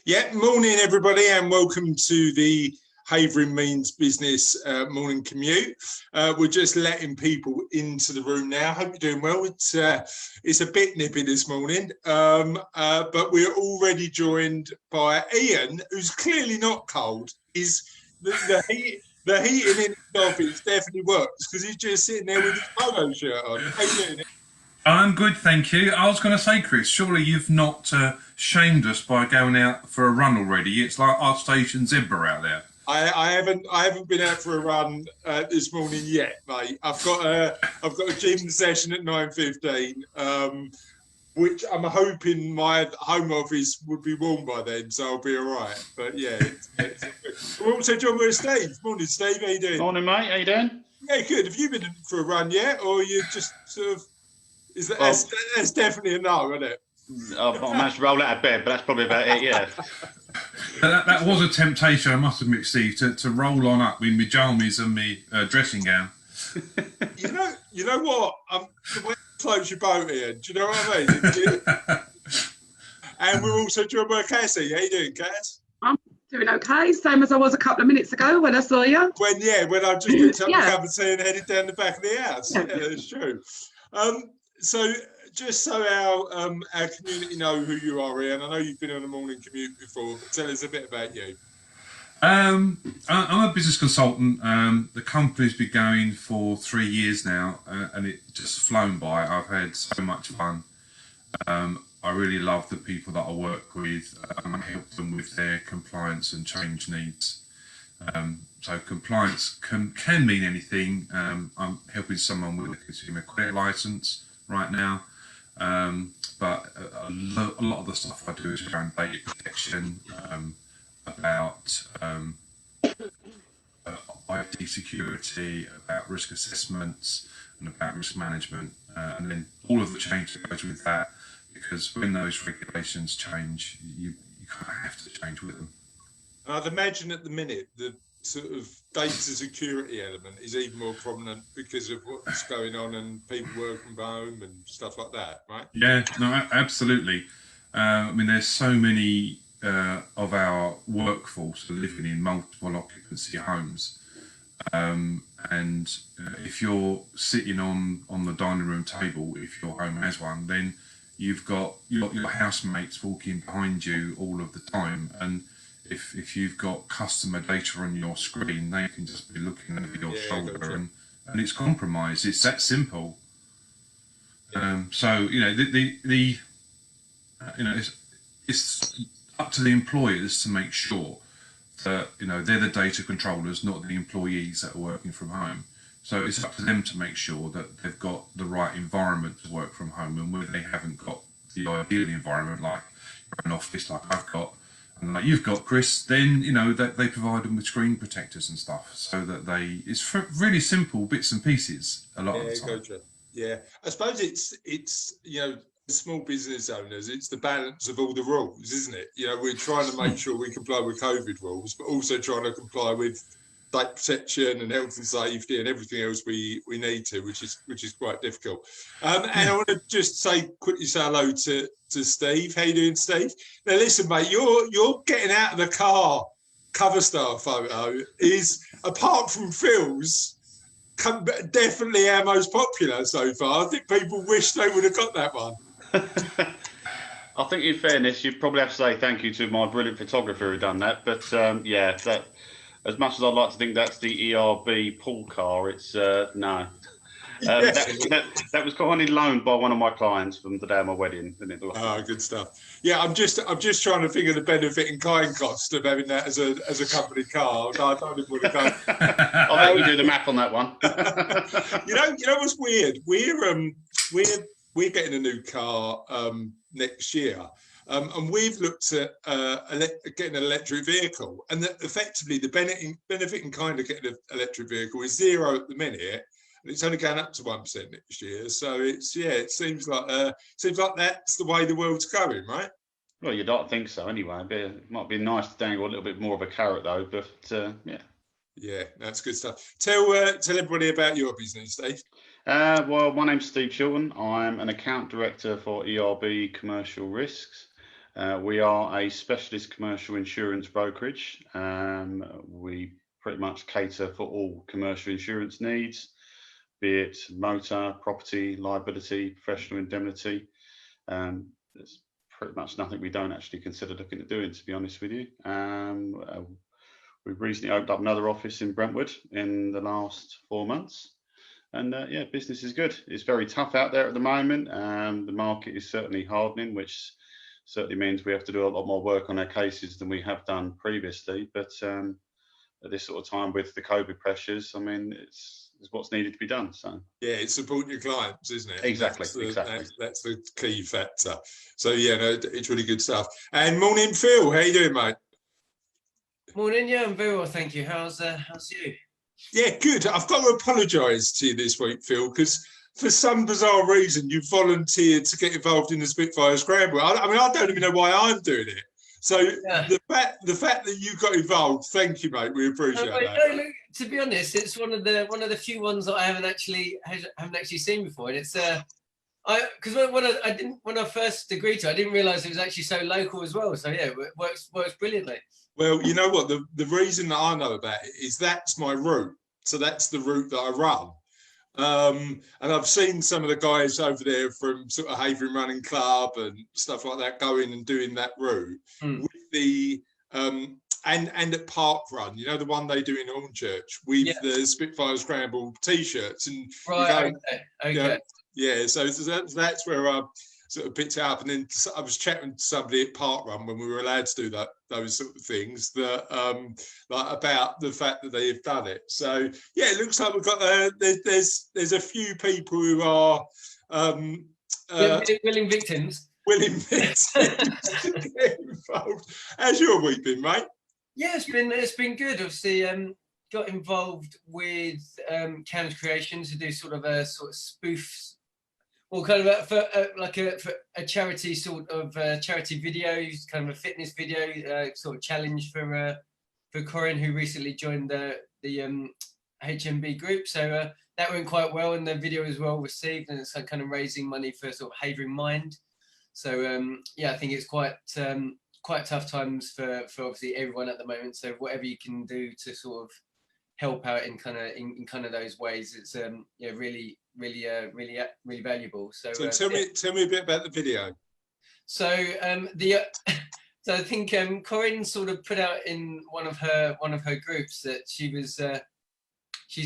Yeah, morning everybody, and welcome to the Havering Means Business morning commute. We're just letting people into the room now. Hope you're doing well. It's a bit nippy this morning, but we're already joined by Ian, who's clearly not cold. The heating in his office definitely works because he's just sitting there with his polo shirt on. How you doing? I'm good, thank you. I was going to say, Chris, surely you've not shamed us by going out for a run already. It's like our station zebra out there. I haven't been out for a run this morning yet, mate. I've got a gym session at 9:15, which I'm hoping my home office would be warm by then, so I'll be all right. But yeah, it's good. We're also joined with Steve. Morning, Steve. How you doing? Morning, mate. How you doing? Yeah, good. Have you been for a run yet, or you just sort of? Well, That's definitely a no, isn't it? I've managed to roll out of bed, but that's probably about it. Yeah. That was a temptation, I must admit, Steve, to roll on up in my jammies and my dressing gown. You know what? The way it floats your boat, Ian. Do you know what I mean? And we're also joined by Cassie. How you doing, Cass? I'm doing okay, same as I was a couple of minutes ago when I saw you. When I just picked up the cup of tea and headed down the back of the house. Yeah, that's true. So just so our community know who you are, Ian, I know you've been on a morning commute before, but tell us a bit about you. I'm a business consultant. The company's been going for 3 years now, and it just flown by. I've had so much fun. I really love the people that I work with. I help them with their compliance and change needs. So compliance can mean anything. I'm helping someone with a consumer credit license right now, but a lot of the stuff I do is around data protection, about IT security, about risk assessments, and about risk management, and then all of the change that goes with that. Because when those regulations change, you kind of have to change with them. I'd imagine at the minute the sort of data security element is even more prominent because of what's going on and people working from home and stuff like that, right? Yeah, no, absolutely. I mean, there's so many of our workforce are living in multiple occupancy homes, and if you're sitting on the dining room table, if your home has one, then you've got your housemates walking behind you all of the time, and if you've got customer data on your screen, they can just be looking over your shoulder, gotcha. and it's compromised. It's that simple. Yeah. So it's up to the employers to make sure that they're the data controllers, not the employees that are working from home. So it's up to them to make sure that they've got the right environment to work from home, and where they haven't got the ideal environment, like an office like I've got and like you've got, Chris, then that they provide them with screen protectors and stuff, so that it's really simple bits and pieces a lot of the time. Gotcha. Yeah, I suppose it's small business owners, it's the balance of all the rules, isn't it? We're trying to make sure we comply with COVID rules, but also trying to comply with data protection and health and safety and everything else we need to, which is quite difficult. And I want to just quickly say hello to Steve. How you doing, Steve? Now listen, mate, you're getting out of the car cover star photo is, apart from Phil's, definitely our most popular so far. I think people wish they would have got that one. I think, in fairness, you probably have to say thank you to my brilliant photographer who done that. But that, as much as I'd like to think that's the ERB pool car, it's no. That was kindly loaned by one of my clients from the day of my wedding. Good stuff. Yeah, I'm just trying to figure the benefit and kind cost of having that as a company car. No, I don't even want to go. I'll let you do the math on that one. You know what's weird? We're getting a new car next year. And we've looked at getting an electric vehicle, and that effectively the benefit and kind of getting an electric vehicle is 0 at the minute, and it's only going up to 1% next year. So it seems like that's the way the world's going, right? Well, you'd not think so anyway. It might be nice to dangle a little bit more of a carrot though, but yeah. Yeah, that's good stuff. Tell everybody about your business, Steve. Well, my name's Steve Chilton. I'm an account director for ERB Commercial Risks. We are a specialist commercial insurance brokerage. We pretty much cater for all commercial insurance needs, be it motor, property, liability, professional indemnity. There's pretty much nothing we don't actually consider looking at doing, to be honest with you. We've recently opened up another office in Brentwood in the last 4 months. And yeah, business is good. It's very tough out there at the moment. The market is certainly hardening, which certainly means we have to do a lot more work on our cases than we have done previously. But at this sort of time with the COVID pressures, I mean, it's what's needed to be done. So yeah, it's supporting your clients, isn't it? Exactly, That's the key factor. So yeah, no, it's really good stuff. And morning, Phil. How you doing, mate? Morning, yeah, I'm very well, thank you. How's you? Yeah, good. I've got to apologise to you this week, Phil, because for some bizarre reason you volunteered to get involved in the Spitfire Scramble. I mean, I don't even know why I'm doing it. So yeah. the fact that you got involved, thank you, mate. We appreciate that. No, look, to be honest, it's one of the few ones that I haven't actually seen before, and it's because when I first agreed to it, I didn't realise it was actually so local as well. So yeah, it works brilliantly. Well, you know what? The reason that I know about it is that's my route. So that's the route that I run. And I've seen some of the guys over there from sort of Havering Running Club and stuff like that going and doing that route with the and at Park Run, you know, the one they do in Hornchurch with the Spitfire Scramble t-shirts and right. Okay. You know, yeah. So that's where I sort of picked it up, and then I was chatting to somebody at Park Run when we were allowed to do those sort of things that like about the fact that they have done it. So yeah, it looks like we've got there's a few people who are willing victims. Willing victims to get involved. How's your week been, mate? Yeah, it's been good. Obviously, got involved with Cam's Creations to do sort of spoofs. Well, kind of for a charity sort of charity video, kind of a fitness video sort of challenge for Corinne, who recently joined the HMB group. So that went quite well, and the video was well received, and it's kind of raising money for sort of Havering Mind. So yeah, I think it's quite tough times for obviously everyone at the moment. So whatever you can do to sort of help out in kind of those ways, it's yeah, really valuable. So tell me a bit about the video. So so I think Corinne sort of put out in one of her groups that she's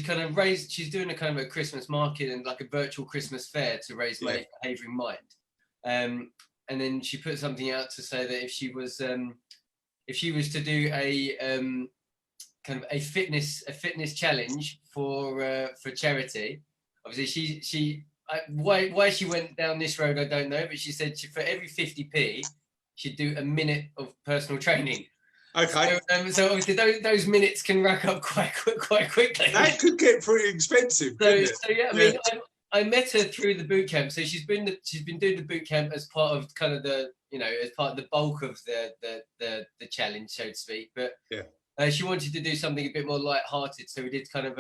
doing a kind of a Christmas market and like a virtual Christmas fair to raise money for Havering Mind. And then she put something out to say that if she was to do a kind of a fitness challenge for charity. Obviously, why she went down this road, I don't know, but she said for every 50p, she'd do a minute of personal training. Okay. So obviously those minutes can rack up quite quickly. That could get pretty expensive. So yeah, I mean, I met her through the boot camp. So she's been doing the boot camp as part of kind of the as part of the bulk of the challenge, so to speak. But yeah, she wanted to do something a bit more light-hearted, so we did kind of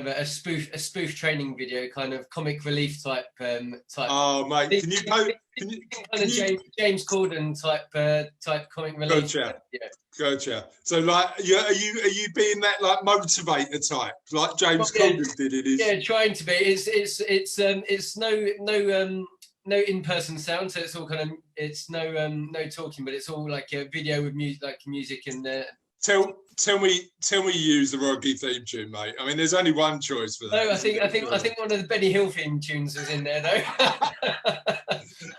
a spoof training video, kind of comic relief type. Oh mate, can you James Corden type comic relief? Gotcha. Gotcha. So like, are you being that like motivator type, like James Corden did it? Yeah, trying to be. It's no in-person sound, so it's all kind of no talking, but it's all like a video with music and. Tell me you use the Rocky theme tune, mate. I mean, there's only one choice for that. No, I think one of the Benny Hill theme tunes was in there though.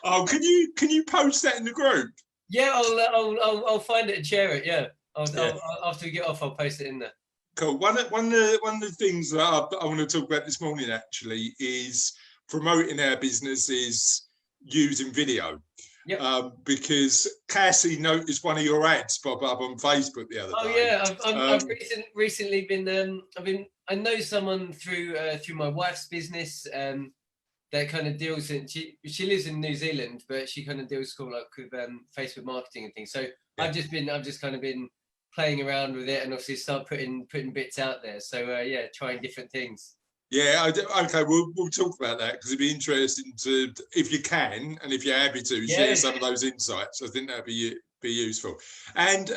Oh, can you post that in the group? Yeah, I'll find it and share it. Yeah, after we get off, I'll post it in there. Cool. One of the things that I want to talk about this morning actually is promoting our business is using video. Yep. Because Cassie noticed one of your ads pop up on Facebook the other day. Oh yeah, I've recently been I know someone through my wife's business that kind of deals in she lives in New Zealand, but she kind of deals with Facebook marketing and things. So I've just kind of been playing around with it and obviously start putting bits out there. So yeah, trying different things. Yeah, okay, we'll talk about that because it'd be interesting to, if you can, and if you're happy to, share some of those insights. I think that'd be useful. And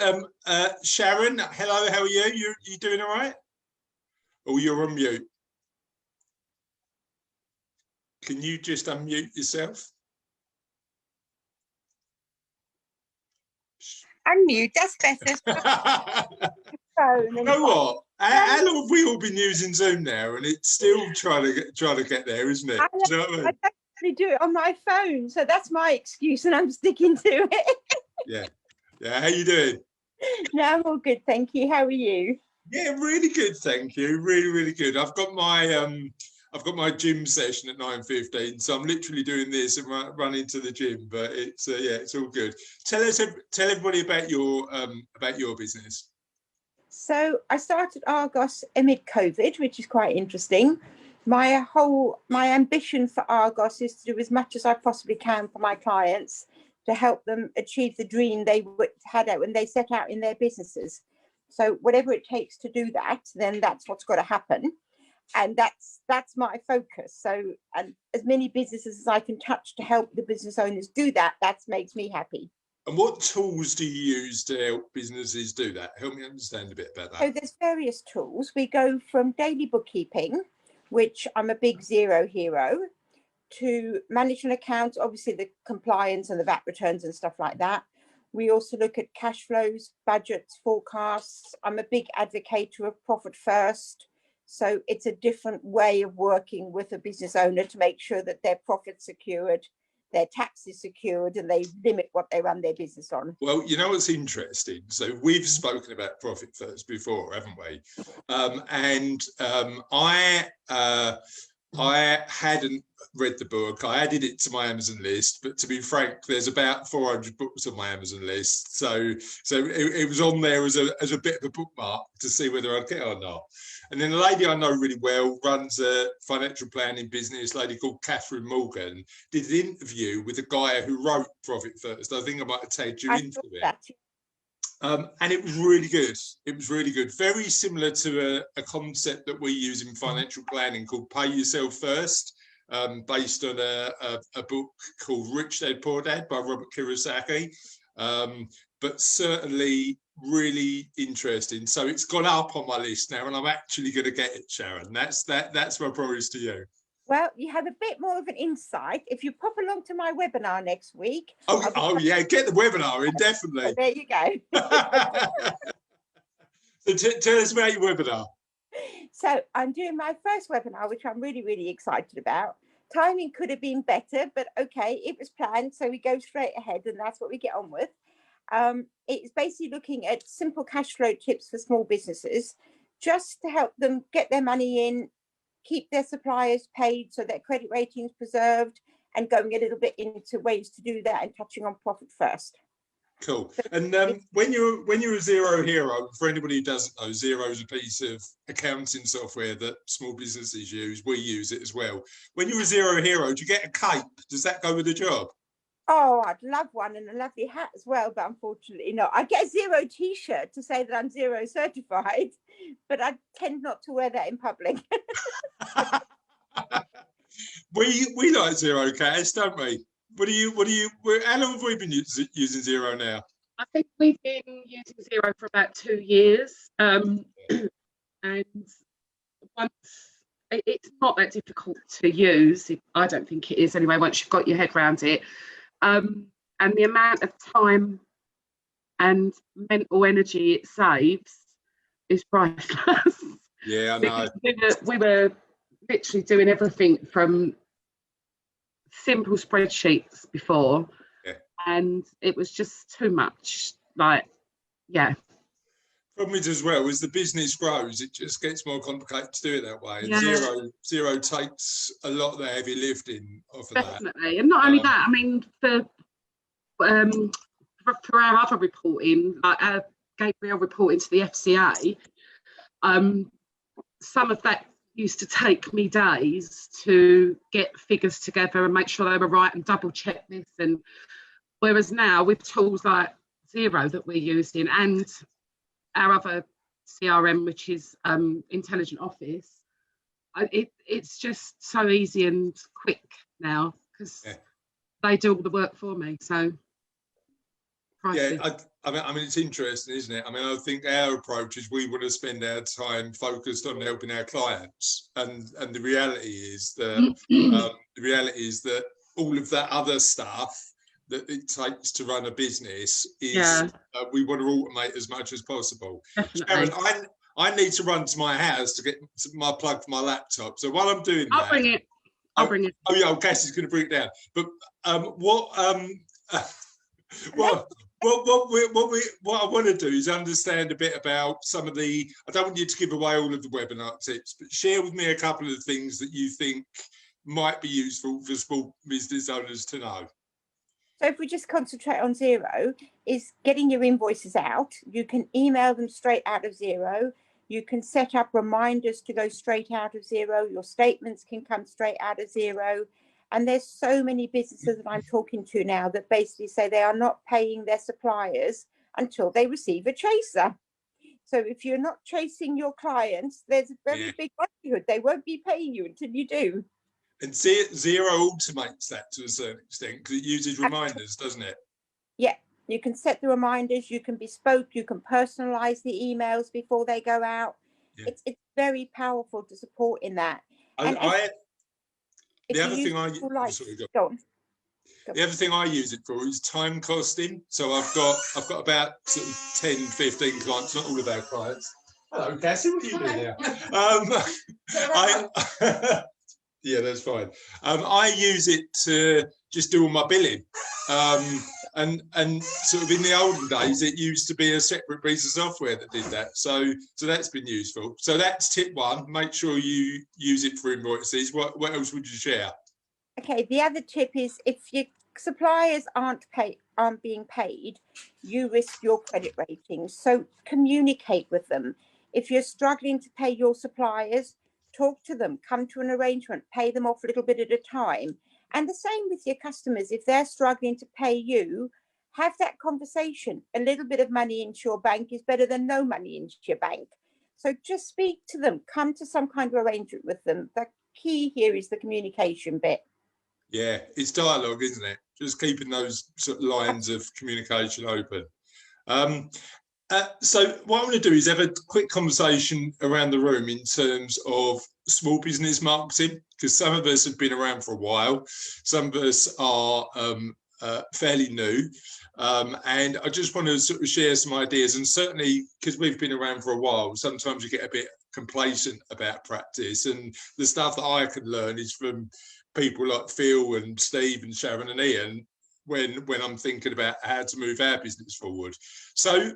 Sharon, hello, how are you? You doing all right? Oh, you're on mute. Can you just unmute yourself? Unmute, that's better. You know what? How long have we all been using Zoom now, and it's still trying to get there, isn't it? Do you know what I mean? I don't actually do it on my phone, so that's my excuse, and I'm sticking to it. Yeah. How you doing? No, I'm all good, thank you. How are you? Yeah, really good, thank you. Really good. I've got my gym session at 9:15, so I'm literally doing this and running to the gym. But it's it's all good. Tell everybody about your business. So I started Argos amid COVID, which is quite interesting. My ambition for Argos is to do as much as I possibly can for my clients to help them achieve the dream they had out when they set out in their businesses. So whatever it takes to do that, then that's what's got to happen. And that's my focus. So, and as many businesses as I can touch to help the business owners do that, that makes me happy. And what tools do you use to help businesses do that? Help me understand a bit about that. So there's various tools. We go from daily bookkeeping, which I'm a big Xero hero, to management accounts, obviously the compliance and the VAT returns and stuff like that. We also look at cash flows, budgets, forecasts. I'm a big advocate of profit first. So it's a different way of working with a business owner to make sure that their profit's secured, their tax is secured, and they limit what they run their business on. Well, you know what's interesting? So we've spoken about profit first before, haven't we? I hadn't read the book. I added it to my Amazon list, but to be frank, there's about 400 books on my Amazon list. So it was on there as a bit of a bookmark to see whether I'd get it or not. And then a lady I know really well runs a financial planning business, a lady called Catherine Morgan, did an interview with a guy who wrote Profit First. I think I might have tagged you into it. And it was really good. It was really good. Very similar to a concept that we use in financial planning called Pay Yourself First, based on a book called Rich Dad Poor Dad by Robert Kiyosaki. But certainly really interesting. So it's gone up on my list now, and I'm actually going to get it, Sharon. That's my promise to you. Well, you have a bit more of an insight if you pop along to my webinar next week. Oh yeah, get the webinar in, definitely. So there you go. So tell us about your webinar. So I'm doing my first webinar, which I'm really excited about. Timing could have been better, but okay, it was planned, so we go straight ahead, and that's what we get on with. It's basically looking at simple cash flow tips for small businesses, just to help them get their money in, keep their suppliers paid so their credit rating is preserved, and going a little bit into ways to do that and touching on profit first. Cool. And when you're a Xero hero, for anybody who doesn't know, Xero is a piece of accounting software that small businesses use. We use it as well. When you're a Xero hero, do you get a cape? Does that go with the job? Oh, I'd love one, and a lovely hat as well, but unfortunately not. I get a Xero t-shirt to say that I'm Xero certified, but I tend not to wear that in public. we like Xero Cash, don't we? How long have we been using Xero now? I think we've been using Xero for about 2 years. And once it's not that difficult to use, I don't think it is anyway, once you've got your head around it. And the amount of time and mental energy it saves is priceless. Yeah, I know. We were literally doing everything from simple spreadsheets before, and it was just too much. Problem is as well, as the business grows, it just gets more complicated to do it that way. And Xero takes a lot of the heavy lifting off of that. Definitely, and not only that, I mean, for our other reporting, like our Gabriel reporting to the FCA, some of that used to take me days to get figures together and make sure they were right and double check this. And whereas now with tools like Xero that we're using and our other CRM, which is Intelligent Office, It's just so easy and quick now because they do all the work for me. So priceless. Yeah, I mean, it's interesting, isn't it? I mean, I think our approach is we want to spend our time focused on helping our clients, and the reality is that all of that other stuff that it takes to run a business is we want to automate as much as possible. Definitely. Sharon, I need to run to my house to get my plug for my laptop. So while I'm doing I'll bring it. Oh yeah, Cassie's going to bring it down. But what I want to do is understand a bit about some of the. I don't want you to give away all of the webinar tips, but share with me a couple of things that you think might be useful for small business owners to know. So if we just concentrate on Xero, is getting your invoices out. You can email them straight out of Xero. You can set up reminders to go straight out of Xero. Your statements can come straight out of Xero. And there's so many businesses that I'm talking to now that basically say they are not paying their suppliers until they receive a chaser. So if you're not chasing your clients, there's a very big likelihood they won't be paying you until you do. And Xero automates that to a certain extent because it uses reminders, doesn't it? Yeah, you can set the reminders, you can bespoke, you can personalize the emails before they go out. Yeah. It's very powerful to support in that. The other thing I use it for is time costing. So I've got about sort of 10, 15 clients, not all of our clients. Hello, Cassie, what are you doing now? Yeah, that's fine. I use it to just do all my billing. And sort of in the olden days, it used to be a separate piece of software that did that. So that's been useful. So that's tip one. Make sure you use it for invoices. What else would you share? Okay, the other tip is if your suppliers aren't being paid, you risk your credit ratings. So communicate with them. If you're struggling to pay your suppliers, talk to them, come to an arrangement, pay them off a little bit at a time. And the same with your customers. If they're struggling to pay you, have that conversation. A little bit of money into your bank is better than no money into your bank. So just speak to them, come to some kind of arrangement with them. The key here is the communication bit. Yeah, it's dialogue, isn't it? Just keeping those sort of lines of communication open. So what I want to do is have a quick conversation around the room in terms of small business marketing, because some of us have been around for a while, some of us are fairly new, and I just want to sort of share some ideas. And certainly because we've been around for a while, sometimes you get a bit complacent about practice, and the stuff that I can learn is from people like Phil and Steve and Sharon and Ian when I'm thinking about how to move our business forward. So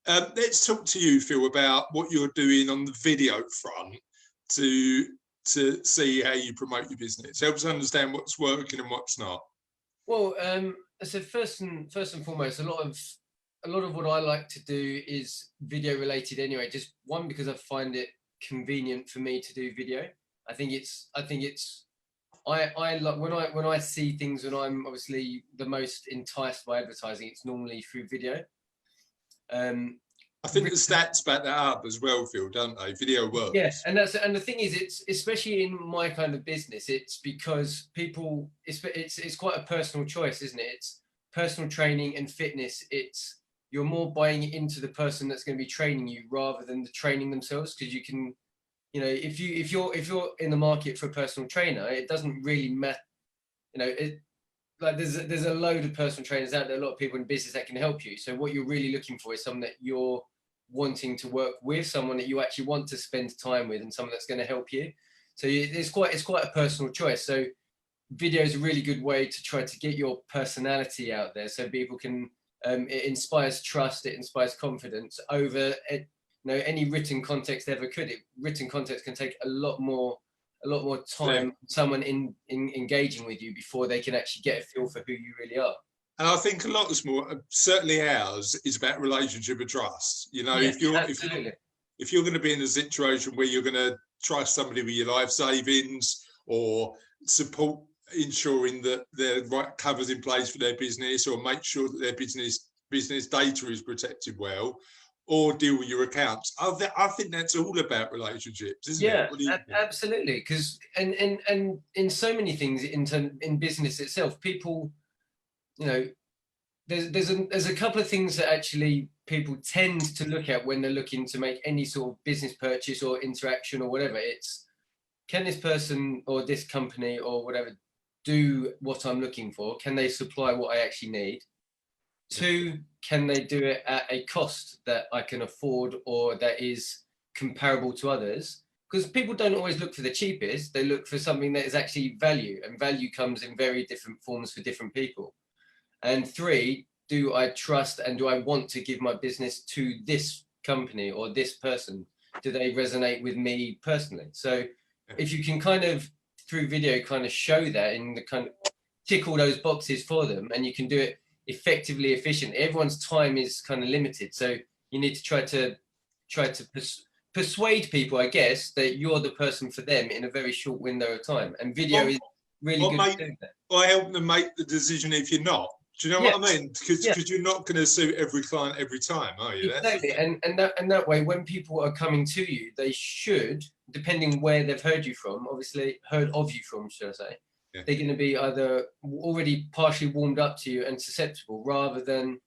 let's talk to you, Phil, about what you're doing on the video front to see how you promote your business. Help us understand what's working and what's not. Well, so first and foremost, a lot of what I like to do is video related anyway. Just one, because I find it convenient for me to do video. I like when I see things, when I'm obviously the most enticed by advertising, it's normally through video. I think the stats back that up as well, Phil, don't they? Video works. Yes, and the thing is, it's especially in my kind of business, it's because people, it's quite a personal choice, isn't it? It's personal training and fitness. It's you're more buying into the person that's going to be training you rather than the training themselves, because you can, you know, if you're in the market for a personal trainer, it doesn't really matter, you know, like there's a load of personal trainers out there, a lot of people in business that can help you. So what you're really looking for is someone that you're wanting to work with, someone that you actually want to spend time with, and someone that's going to help you. So it's quite a personal choice. So video is a really good way to try to get your personality out there, so people can it inspires trust, it inspires confidence over any written context ever could. Written context can take a lot more time, someone in engaging with you before they can actually get a feel for who you really are. And I think a lot of small, certainly ours, is about relationship and trust. You know, yes, if you're going to be in a situation where you're going to trust somebody with your life savings or support ensuring that their right covers in place for their business, or make sure that their business data is protected well, or deal with your accounts. I think that's all about relationships, isn't it? What do you think? Absolutely. Because and in so many things in business itself, people, you know, there's a couple of things that actually people tend to look at when they're looking to make any sort of business purchase or interaction or whatever. It's, can this person or this company or whatever do what I'm looking for? Can they supply what I actually need? Two, can they do it at a cost that I can afford or that is comparable to others? Because people don't always look for the cheapest, they look for something that is actually value, and value comes in very different forms for different people. And three, do I trust and do I want to give my business to this company or this person? Do they resonate with me personally? So if you can kind of, through video, kind of show that and the kind of tick all those boxes for them, and you can do it effectively, efficiently. Everyone's time is kind of limited. So you need to try to persuade people, I guess, that you're the person for them in a very short window of time. And video is really good at doing that. Or help them make the decision if you're not. Do you know what I mean? Because you're not going to suit every client every time, are you? Exactly. And that way, when people are coming to you, they should, depending where they've heard you from, obviously heard of you from, should I say, they're going to be either already partially warmed up to you and susceptible, rather than,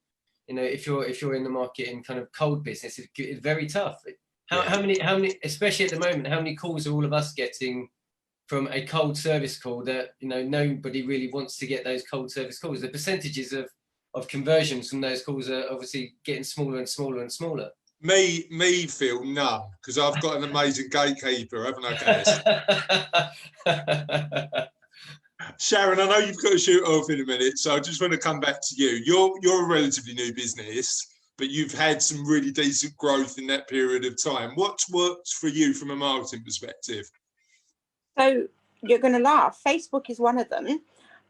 you know, if you're in the market in kind of cold business, it's very tough. How many, especially at the moment, how many calls are all of us getting from a cold service call that, you know, nobody really wants to get those cold service calls? The percentages of conversions from those calls are obviously getting smaller and smaller and smaller. Me feel none, because I've got an amazing gatekeeper, haven't I, Cass? Sharon, I know you've got to shoot off in a minute, so I just want to come back to you. You're a relatively new business, but you've had some really decent growth in that period of time. What's worked for you from a marketing perspective? So you're going to laugh. Facebook is one of them.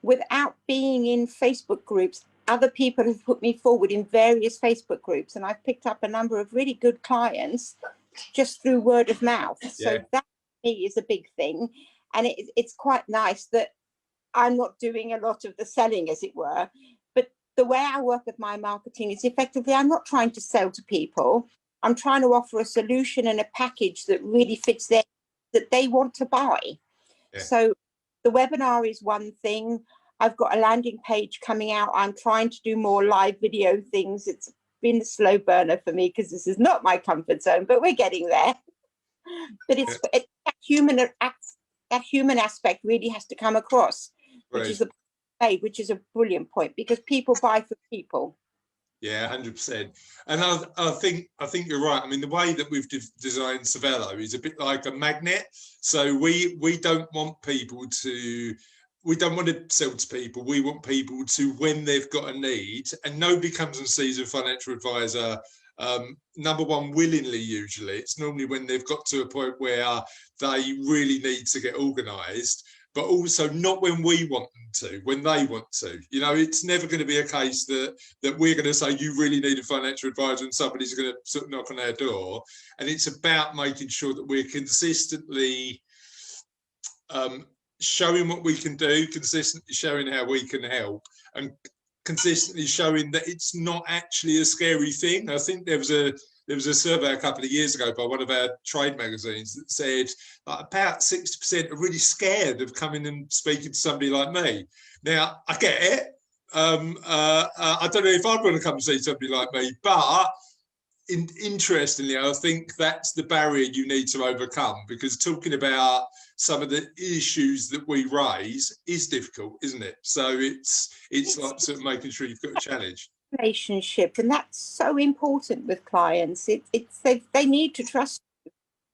Without being in Facebook groups, other people have put me forward in various Facebook groups, and I've picked up a number of really good clients just through word of mouth. So that for me is a big thing. And it's quite nice that I'm not doing a lot of the selling, as it were. But the way I work with my marketing is effectively, I'm not trying to sell to people. I'm trying to offer a solution and a package that really fits their, that they want to buy. So the webinar is one thing. I've got a landing page coming out. I'm trying to do more live video things. It's been a slow burner for me because this is not my comfort zone, but we're getting there. But it's that human aspect really has to come across, which is a brilliant point, because people buy for people. Yeah, 100%. And I think you're right. I mean, the way that we've designed Savello is a bit like a magnet. So we don't want people to, we don't want to sell to people. We want people to, when they've got a need, and nobody comes and sees a financial advisor, number one, willingly. Usually it's normally when they've got to a point where they really need to get organized, but also not when we want them to, when they want to. You know, it's never going to be a case that we're going to say, you really need a financial advisor, and somebody's going to sort of knock on our door. And it's about making sure that we're consistently showing what we can do, consistently showing how we can help, and consistently showing that it's not actually a scary thing. I think there was a survey a couple of years ago by one of our trade magazines that said about 60% are really scared of coming and speaking to somebody like me. Now, I get it. I don't know if I'd want to come and see somebody like me, but interestingly, I think that's the barrier you need to overcome, because talking about some of the issues that we raise is difficult, isn't it? So it's like sort of making sure you've got a challenge. Relationship, and that's so important with clients. They need to trust you,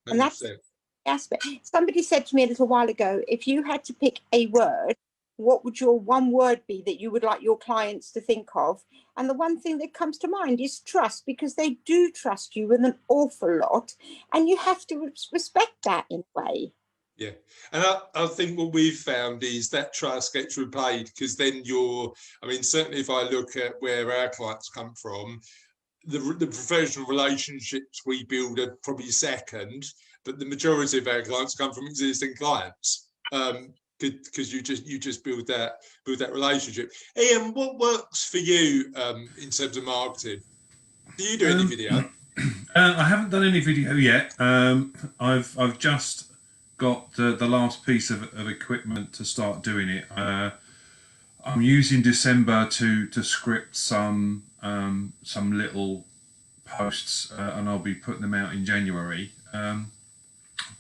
and 100%. that's the aspect. Somebody said to me a little while ago, if you had to pick a word, what would your one word be that you would like your clients to think of? And the one thing that comes to mind is trust, because they do trust you with an awful lot, and you have to respect that in a way. Yeah, and I think what we've found is that trust gets repaid, because then I mean, certainly if I look at where our clients come from, the professional relationships we build are probably second, but the majority of our clients come from existing clients, because you just build that relationship. Ian, what works for you in terms of marketing? Do you do any video? I haven't done any video yet. I've just got the last piece of equipment to start doing it. I'm using December to script some little posts, and I'll be putting them out in January.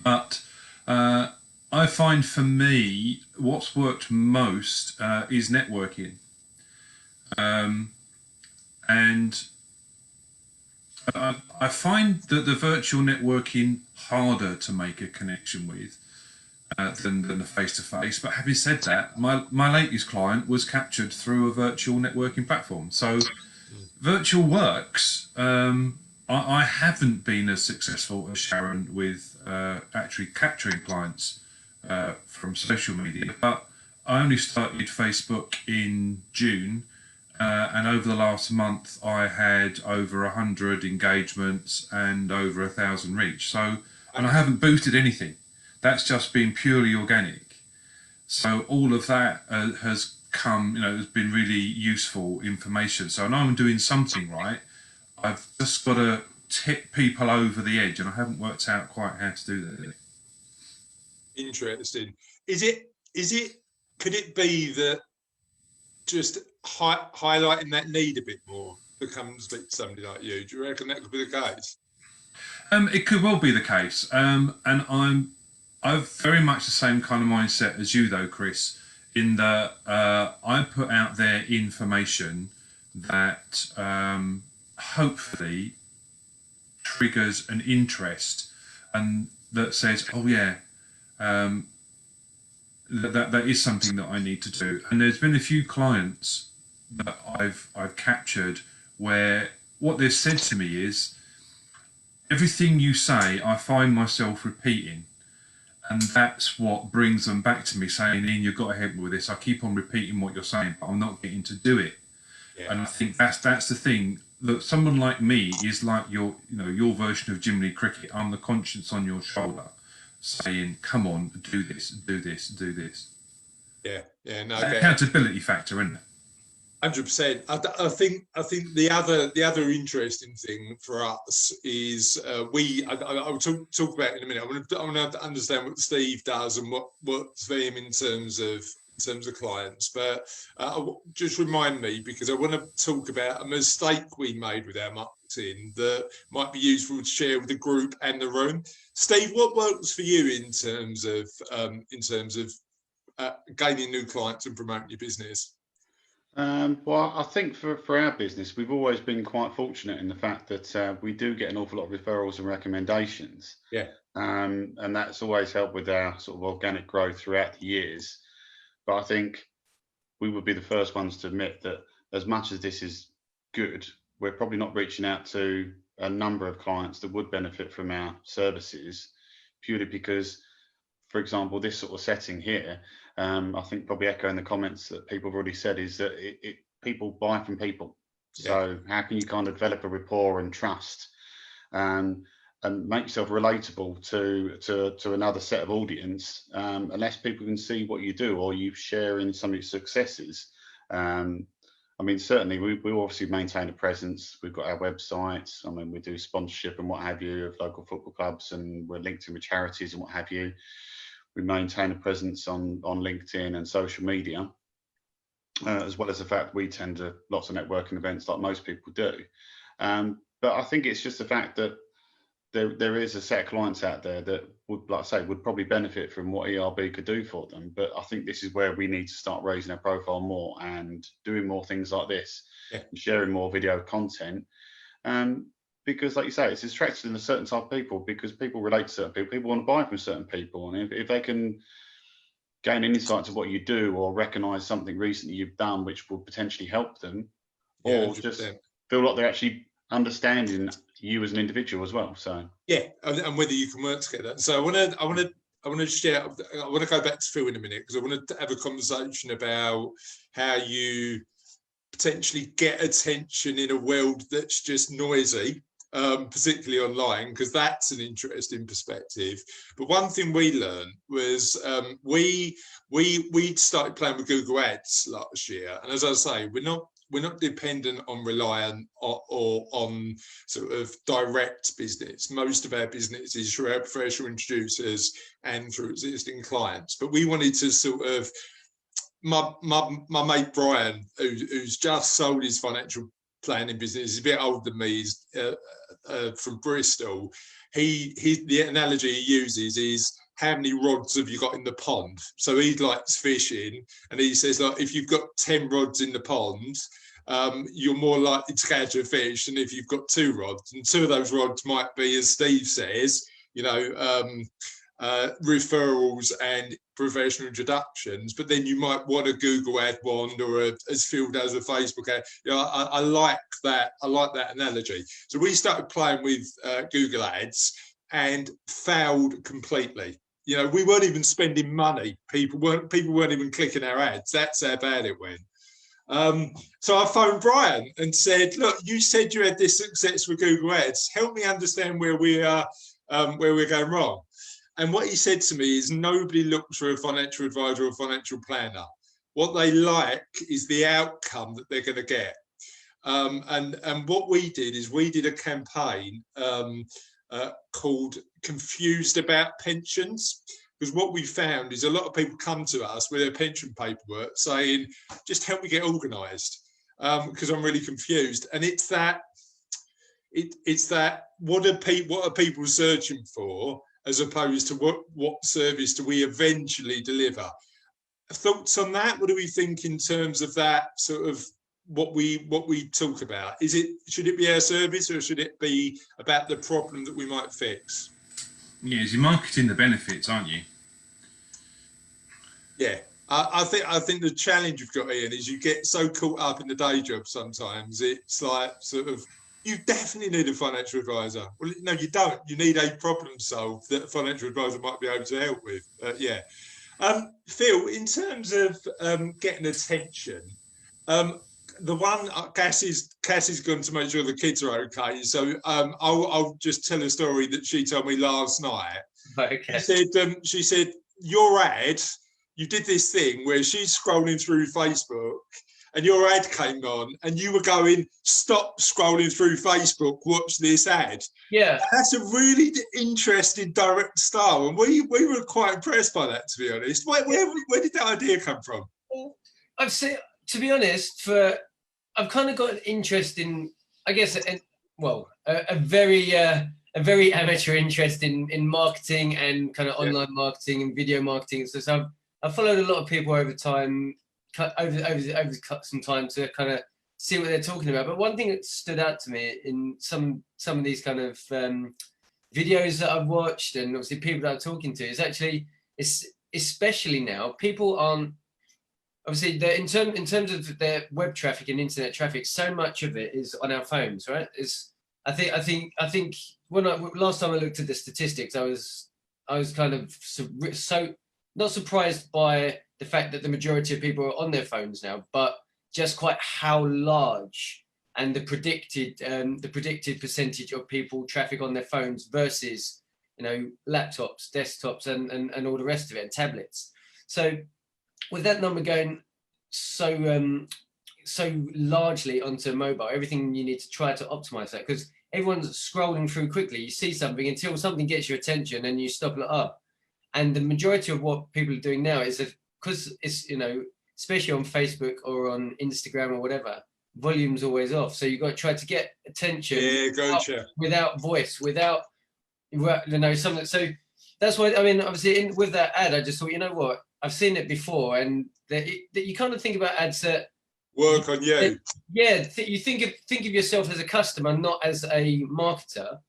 But I find for me, what's worked most is networking, and I find that the virtual networking harder to make a connection with than the face-to-face. But having said that, my latest client was captured through a virtual networking platform. So virtual works. I haven't been as successful as Sharon with actually capturing clients from social media, but I only started Facebook in June. And over the last month, I had over 100 engagements and over 1,000 reach. So, and I haven't boosted anything. That's just been purely organic. So all of that has come, has been really useful information. So I know I'm doing something right. I've just got to tip people over the edge, and I haven't worked out quite how to do that. Interesting. Could it be that just highlighting that need a bit more becomes somebody like you? Do you reckon that could be the case? It could well be the case, and I've very much the same kind of mindset as you, though, Chris. In that I put out there information that hopefully triggers an interest, and that says, "Oh yeah." That is something that I need to do. And there's been a few clients that I've captured where what they've said to me is, everything you say, I find myself repeating. And that's what brings them back to me saying, Ian, you've got to help me with this. I keep on repeating what you're saying, but I'm not getting to do it. Yeah. And I think that's the thing. That someone like me is like your version of Jim Lee Cricket. I'm the conscience on your shoulder, saying, "Come on, do this, do this, do this." Yeah, no. Accountability factor, isn't it? 100%. I think the other interesting thing for us is I will talk about it in a minute. I want to understand what Steve does and what's for him in terms of clients. But just remind me, because I want to talk about a mistake we made with our marketing that might be useful to share with the group and the room. Steve, what works for you in terms of gaining new clients and promoting your business? Well, I think for our business, we've always been quite fortunate in the fact that we do get an awful lot of referrals and recommendations. Yeah. And that's always helped with our sort of organic growth throughout the years. But I think we would be the first ones to admit that as much as this is good, we're probably not reaching out to a number of clients that would benefit from our services, purely because, for example, this sort of setting here, I think probably echoing the comments that people have already said, is that people buy from people. Yeah. So how can you kind of develop a rapport and trust and make yourself relatable to another set of audience, unless people can see what you do or you share in some of your successes. I mean, certainly we obviously maintain a presence. We've got our websites. I mean, we do sponsorship and what have you of local football clubs, and we're linked in with charities and what have you. We maintain a presence on LinkedIn and social media, as well as the fact we tend to lots of networking events like most people do. But I think it's just the fact that there is a set of clients out there that would, like I say, would probably benefit from what ERB could do for them. But I think this is where we need to start raising our profile more and doing more things like this, and sharing more video content. Because, like you say, it's attracted in a certain type of people, because people relate to certain people. People want to buy from certain people, and if they can gain insight to what you do or recognise something recently you've done which will potentially help them, or 100%. Just feel like they're actually understanding you as an individual as well. So and whether you can work together. So I want to share. I want to go back to Phil in a minute, because I want to have a conversation about how you potentially get attention in a world that's just noisy, particularly online, because that's an interesting perspective. But one thing we learned was we started playing with Google Ads last year, and as I say, we're dependent on reliant or on sort of direct business. Most of our business is through our professional introducers and through existing clients. But we wanted to sort of, my mate Brian, who's just sold his financial planning business, he's a bit older than me, he's from Bristol. The analogy he uses is, how many rods have you got in the pond? So he likes fishing, and he says, like, if you've got 10 rods in the pond, you're more likely to catch a fish than if you've got 2 rods. And 2 of those rods might be, as Steve says, referrals and professional introductions, but then you might want a Google ad wand, or as Phil does a Facebook ad. I like that. I like that analogy. So we started playing with Google ads and failed completely. We weren't even spending money. People weren't even clicking our ads. That's how bad it went. So I phoned Brian and said, look, you said you had this success with Google ads. Help me understand where we're going wrong. And what he said to me is, nobody looks for a financial advisor or financial planner. What they like is the outcome that they're going to get. And what we did is we did a campaign called Confused About Pensions, because what we found is a lot of people come to us with their pension paperwork saying, just help me get organised, because I'm really confused. And it's that what are people searching for, as opposed to what service do we eventually deliver. Thoughts on that? What do we think in terms of that sort of what we talk about? Should it be our service, or should it be about the problem that we might fix? Yeah, you're marketing the benefits, aren't you? Yeah, I think the challenge you've got, Ian, is you get so caught up in the day job sometimes. It's like, sort of, you definitely need a financial advisor. Well, no, you don't. You need a problem solved that a financial advisor might be able to help with. Yeah. Phil, in terms of getting attention, the one, Cassie's gone to make sure the kids are okay. So I'll just tell a story that she told me last night. Okay. She said your ad, you did this thing where she's scrolling through Facebook and your ad came on and you were going, stop scrolling through Facebook, watch this ad. Yeah. That's a really interesting direct style. And we were quite impressed by that, to be honest. Where did that idea come from? I've seen, to be honest, I've kind of got an interest in, I guess, a very amateur interest in marketing and kind of online marketing and video marketing. So I've followed a lot of people over time, over some time, to kind of see what they're talking about. But one thing that stood out to me in some of these kind of videos that I've watched, and obviously people that I'm talking to, is actually, especially now, people aren't, obviously, in terms of their web traffic and internet traffic, so much of it is on our phones, right? I think when last time I looked at the statistics, I was kind of so not surprised by the fact that the majority of people are on their phones now, but just quite how large and the predicted percentage of people traffic on their phones versus, laptops, desktops, and all the rest of it, and tablets. So with that number going so largely onto mobile, everything you need to try to optimize that, because everyone's scrolling through quickly. You see something until something gets your attention and you stop it up. And the majority of what people are doing now is that, because it's, especially on Facebook or on Instagram or whatever, volume's always off. So you've got to try to get attention without voice, without, something. So that's why, obviously with that ad, I just thought, you know what, I've seen it before, and that you kind of think about ads that work on you. You think of yourself as a customer, not as a marketer.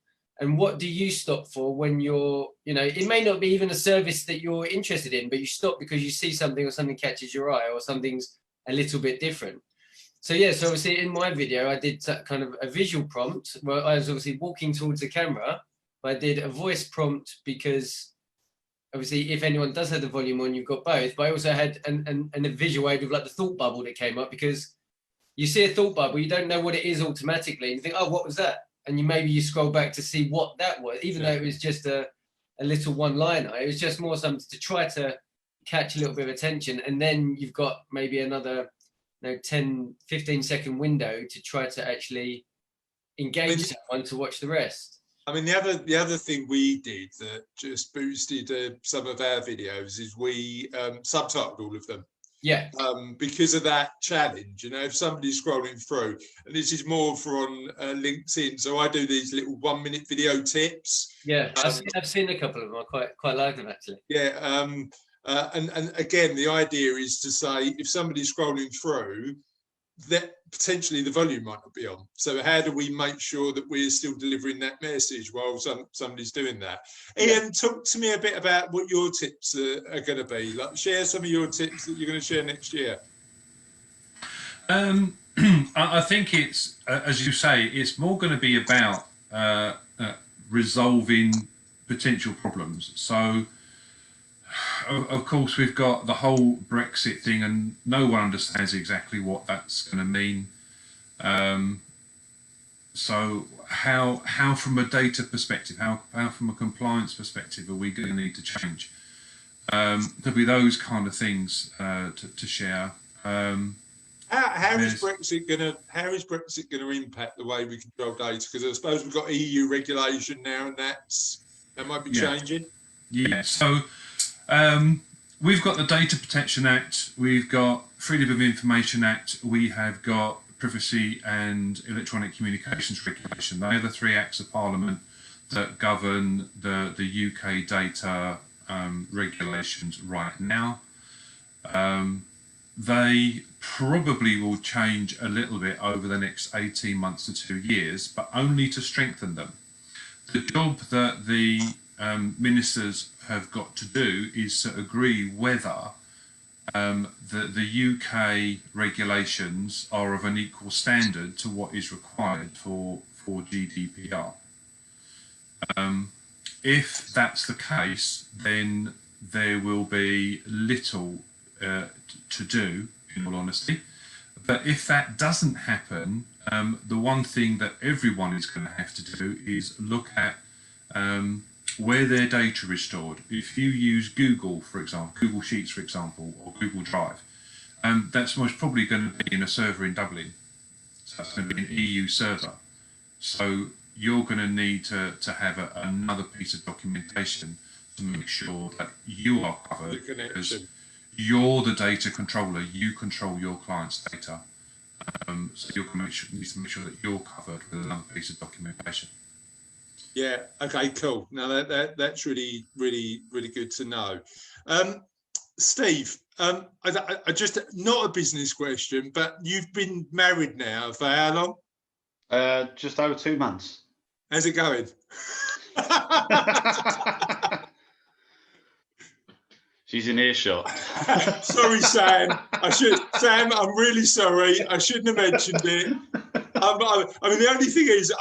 And what do you stop for when you're, it may not be even a service that you're interested in, but you stop because you see something, or something catches your eye, or something's a little bit different. So so obviously in my video, I did kind of a visual prompt where I was obviously walking towards the camera. I did a voice prompt because obviously if anyone does have the volume on, you've got both. But I also had a visual aid with like the thought bubble that came up, because you see a thought bubble, you don't know what it is automatically. And you think, oh, what was that? And you scroll back to see what that was, even though it was just a little one-liner. It was just more something to try to catch a little bit of attention. And then you've got maybe another 10, 15-second window to try to actually engage someone to watch the rest. I mean, the other thing we did that just boosted some of our videos is we subtitled all of them. Yeah. Because of that challenge, you know, if somebody's scrolling through, and this is more for on LinkedIn, so I do these little 1-minute video tips. Yeah, I've seen a couple of them. I quite like them actually. Yeah, and again, the idea is to say if somebody's scrolling through, that potentially the volume might not be on. So how do we make sure that we're still delivering that message while somebody's doing that? Ian, talk to me a bit about what your tips are going to be. Like, share some of your tips that you're going to share next year. I think it's, as you say, it's more going to be about resolving potential problems. So, of course, we've got the whole Brexit thing, and no one understands exactly what that's going to mean. So, how from a data perspective, how from a compliance perspective, are we going to need to change? There'll be those kind of things to share. How is Brexit going to impact the way we control data? Because I suppose we've got EU regulation now, and that might be changing. Yeah. So. We've got the Data Protection Act, we've got Freedom of Information Act, we have got Privacy and Electronic Communications Regulation. They are the 3 acts of Parliament that govern the UK data regulations right now. They probably will change a little bit over the next 18 months to 2 years, but only to strengthen them. The job that the ministers have got to do is to agree whether the UK regulations are of an equal standard to what is required for GDPR. If that's the case, then there will be little to do, in all honesty. But if that doesn't happen, the one thing that everyone is going to have to do is look at where their data is stored. If you use Google, for example, Google Sheets, for example, or Google Drive, that's most probably going to be in a server in Dublin. So that's going to be an EU server. So you're going to need to have another piece of documentation to make sure that you are covered, because you're the data controller. You control your client's data. So you're going to need to make sure that you're covered with another piece of documentation. Yeah. Okay. Cool. Now that's really good to know. Steve, I just, not a business question, but you've been married now for how long? Just over 2 months. How's it going? She's in earshot. Sorry, Sam. Sam, I'm really sorry. I shouldn't have mentioned it. I mean, the only thing is,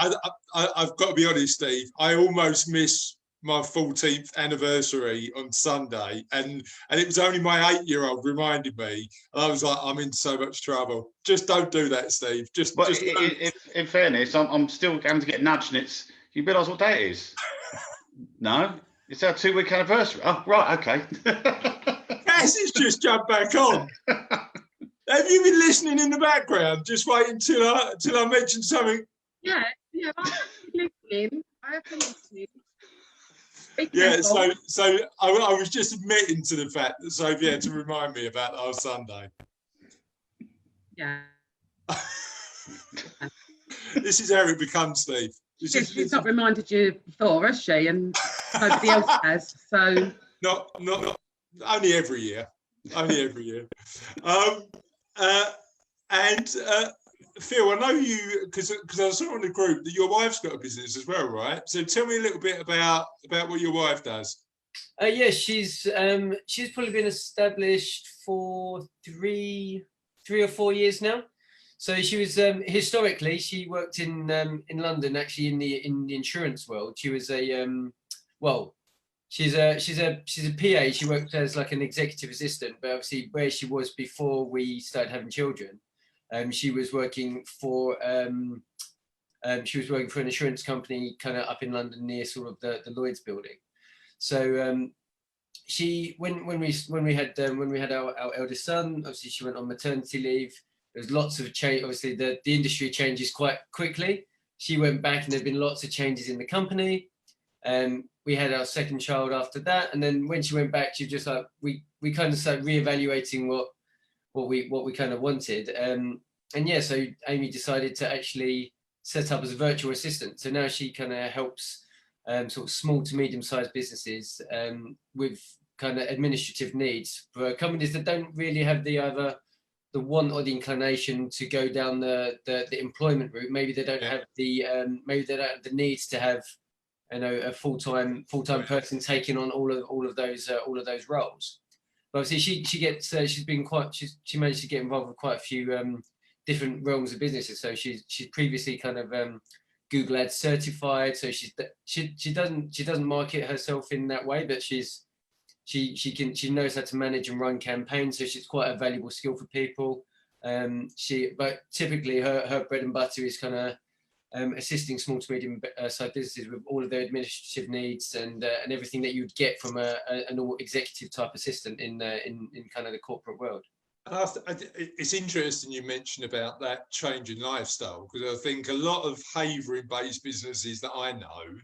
I've got to be honest, Steve. I almost missed my 14th anniversary on Sunday, and it was only my 8-year-old reminded me, and I was like, I'm in so much trouble. Just don't do that, Steve. In fairness, I'm still having to get nudged, and you realise what day it is? No, it's our 2-week anniversary. Oh, right, okay. Cass has just jumped back on. Have you been listening in the background? Just waiting till I mention something. Yeah, I've been listening. I have been listening. Yeah, so I was just admitting to the fact that Sophie had to remind me about last Sunday. Yeah. This is how it becomes, Steve. She's not reminded you before, has she? And nobody else has. So not only every year. Only every year. And Phil, I know you, because I saw in the group that your wife's got a business as well, right? So tell me a little bit about what your wife does. Yeah, she's probably been established for three or 4 years now. So she was historically she worked in London, actually in the insurance world. She was she's a PA. She worked as like an executive assistant, but obviously where she was before we started having children, she was working for an insurance company kind of up in London near sort of the Lloyd's building. So she when we had our eldest son, obviously she went on maternity leave. there's lots of change. Obviously, the industry changes quite quickly. She went back, and there've been lots of changes in the company. We had our second child after that, and then when she went back, she just like we kind of started reevaluating what we kind of wanted. And yeah, so Amy decided to actually set up as a virtual assistant. So now she kind of helps sort of small to medium-sized businesses with kind of administrative needs for companies that don't really have the want or the inclination to go down the employment route. Maybe they don't have the needs to have, you know, a full-time person taking on all of those roles. But obviously she managed to get involved with quite a few different realms of businesses. So she's previously kind of Google Ads certified. So she doesn't market herself in that way, but she knows how to manage and run campaigns. So she's quite a valuable skill for people. But typically her bread and butter is kind of assisting small to medium sized businesses with all of their administrative needs and everything that you'd get from a normal executive type assistant in kind of the corporate world. It's interesting you mentioned about that change in lifestyle, because I think a lot of Havering-based businesses that I know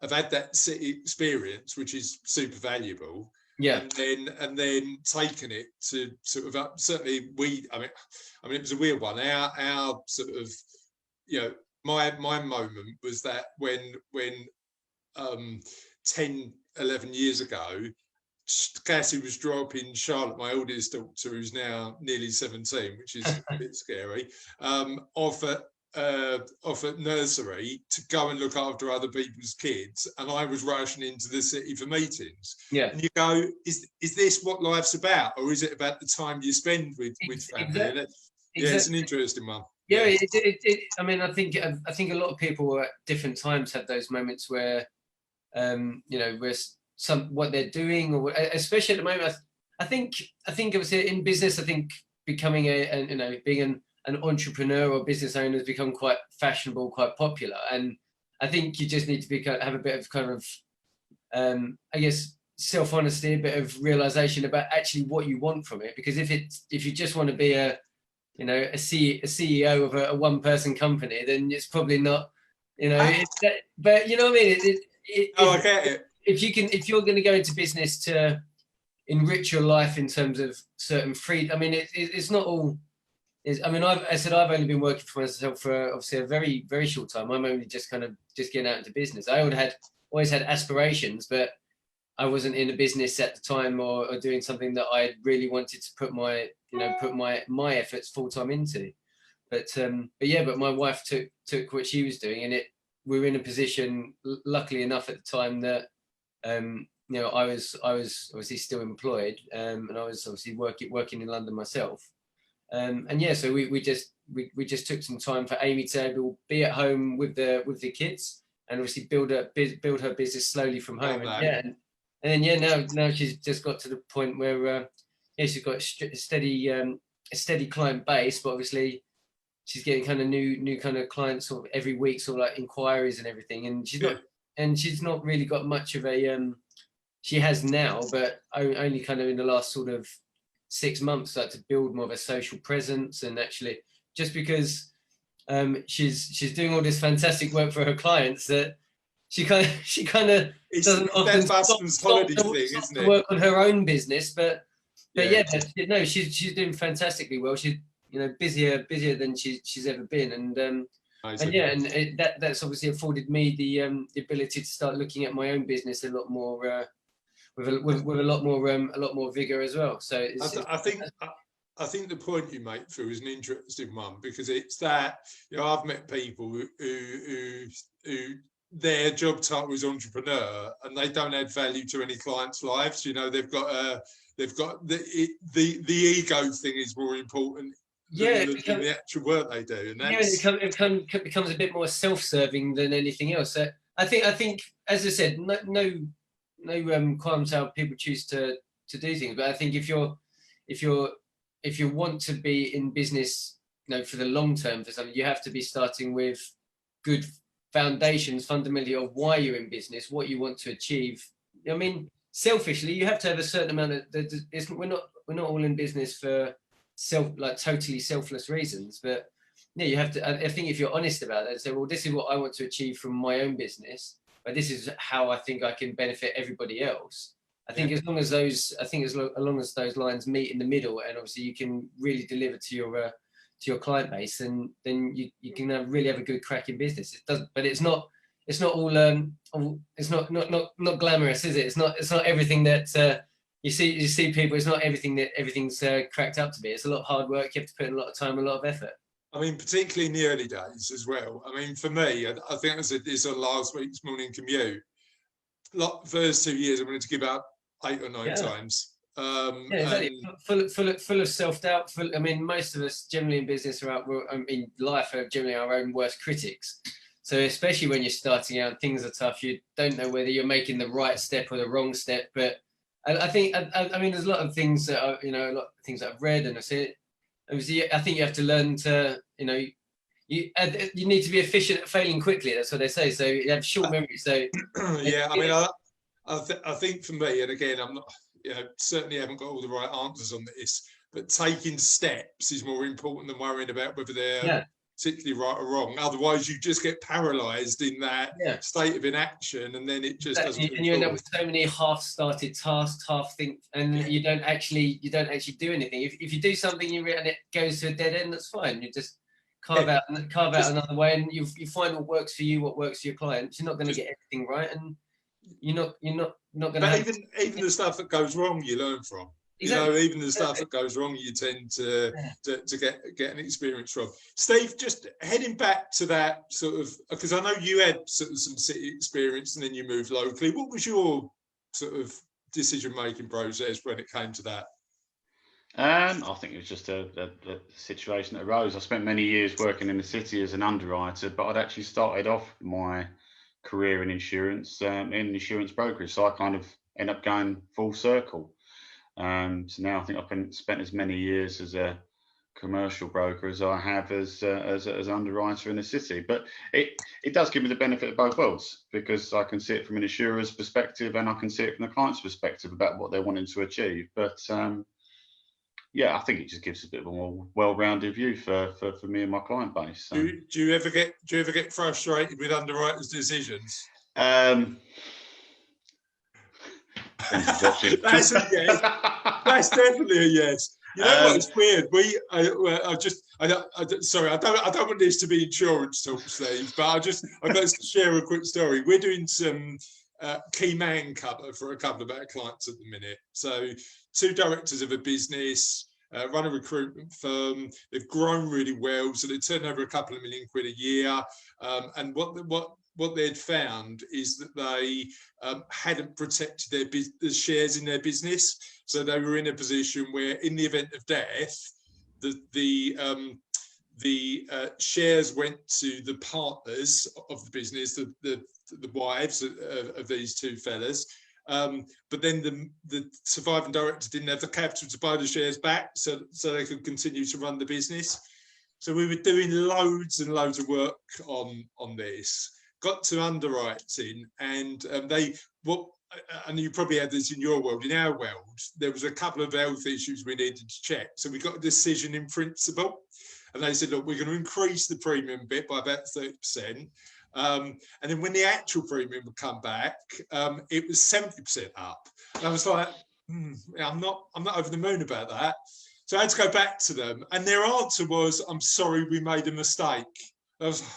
have had that experience, which is super valuable. Yeah. And then taken it to sort of certainly I mean it was a weird one. Our sort of, you know, my moment was that when 10, 11 years ago, Cassie was dropping Charlotte, my oldest daughter, who's now nearly 17, which is a bit scary, off at nursery to go and look after other people's kids, and I was rushing into the city for meetings. Yeah. And you go, is this what life's about, or is it about the time you spend with family? Exactly. Yeah, it's an interesting one. Yeah, I mean, I think a lot of people at different times have those moments where, you know, where what they're doing, or especially at the moment, I think obviously in business, I think becoming being an entrepreneur or business owner has become quite fashionable, quite popular, and I think you just need to have a bit of kind of, I guess, self-honesty, a bit of realization about actually what you want from it. Because if you just want to be a CEO of a one-person company, then it's probably not, you know. But you know what I mean? I get it. If you're going to go into business to enrich your life in terms of certain freedom, I mean, it's not all. I mean, I've only been working for myself for obviously a very, very short time. I'm only just getting out into business. I always had aspirations, but I wasn't in a business at the time or doing something that I really wanted to put my efforts full time into. But my wife took what she was doing, and we were in a position, luckily enough at the time, that you know, I was obviously still employed, and I was obviously working in London myself. And yeah, so we just took some time for Amy to be at home with the kids, and obviously build her business slowly from home. And then now she's just got to the point where she's got a steady client base, but obviously she's getting kind of new kind of clients sort of every week, sort of like inquiries and everything. And she's not really got much of a she has now, but only kind of in the last sort of 6 months started to build more of a social presence. And actually, just because she's doing all this fantastic work for her clients, that she kind of doesn't often stop work on her own business. But she's doing fantastically well. She's, you know, busier than she's ever been, and that's obviously afforded me the ability to start looking at my own business a lot more with a lot more vigor as well. So I think the point you make, Phil, is an interesting one, because it's that, you know, I've met people who their job title is entrepreneur, and they don't add value to any clients' lives. You know, they've got the ego thing is more important than the actual work they do. And it becomes a bit more self-serving than anything else. So I think, as I said, no qualms how people choose to do things. But I think if you want to be in business, you know, for the long term for something, you have to be starting with good foundations, fundamentally, of why you're in business, what you want to achieve. I mean, selfishly, you have to have a certain amount of. We're not all in business for totally selfless reasons. But yeah, you have to. I think if you're honest about that, and say, well, this is what I want to achieve from my own business, but this is how I think I can benefit everybody else. I think as long as those lines meet in the middle, and obviously you can really deliver to your client base, and then you can really have a good crack in business. It does, but it's not all it's not glamorous, is it? It's not everything that you see people. It's not everything that everything's cracked up to be. It's a lot of hard work. You have to put in a lot of time, a lot of effort. I mean, particularly in the early days as well. I mean, for me, I think I said this on last week's morning commute. First 2 years, I wanted to give up 8 or 9 times. Exactly. Full of self-doubt. I mean, most of us generally in business in life are generally our own worst critics. So especially when you're starting out, things are tough. You don't know whether you're making the right step or the wrong step. But I think, I mean, there's a lot of things that a lot of things that I've read and I've seen. Obviously, I think you have to learn to, you need to be efficient at failing quickly. That's what they say. So you have short memory. So yeah, I mean, I think for me, and again, I'm not, certainly haven't got all the right answers on this, but taking steps is more important than worrying about whether they're particularly right or wrong. Otherwise, you just get paralysed in that state of inaction, and then it just doesn't. And you end up with so many half-started tasks, and you don't actually do anything. If you do something and it goes to a dead end, that's fine. You just carve out another way, and you find what works for you, what works for your clients. You're not going to get everything right, and you're not going to. Even the stuff that goes wrong, you learn from. Exactly. Even the stuff that goes wrong, you tend to get an experience from. Steve, just heading back to that sort of, because I know you had sort of some city experience and then you moved locally. What was your sort of decision-making process when it came to that? I think it was just a situation that arose. I spent many years working in the city as an underwriter, but I'd actually started off my career in insurance, in insurance brokerage. So I kind of end up going full circle. So now I think I've spent as many years as a commercial broker as I have as an underwriter in the city. But it does give me the benefit of both worlds, because I can see it from an insurer's perspective and I can see it from the client's perspective about what they're wanting to achieve. But I think it just gives a bit of a more well-rounded view for me and my client base. So. Do you ever get frustrated with underwriters' decisions? That's a yes. That's definitely a yes. You know what? It's weird. Sorry, I don't want this to be insurance talk, Steve, but I'd like to share a quick story. We're doing some key man cover for a couple of our clients at the minute. So 2 directors of a business, run a recruitment firm. They've grown really well, so they turn over a couple of million quid a year. And what they'd found is that they hadn't protected the shares in their business. So they were in a position where, in the event of death, the shares went to the partners of the business, the wives of these 2 fellas. But then the surviving director didn't have the capital to buy the shares back, so they could continue to run the business. So we were doing loads and loads of work on this. Got to underwriting, and and you probably had this in your world. In our world, there was a couple of health issues we needed to check. So we got a decision in principle, and they said, look, we're going to increase the premium bit by about 30%. And then when the actual premium would come back, it was 70% up. And I was like, I'm not over the moon about that. So I had to go back to them, and their answer was, I'm sorry, we made a mistake. I was like,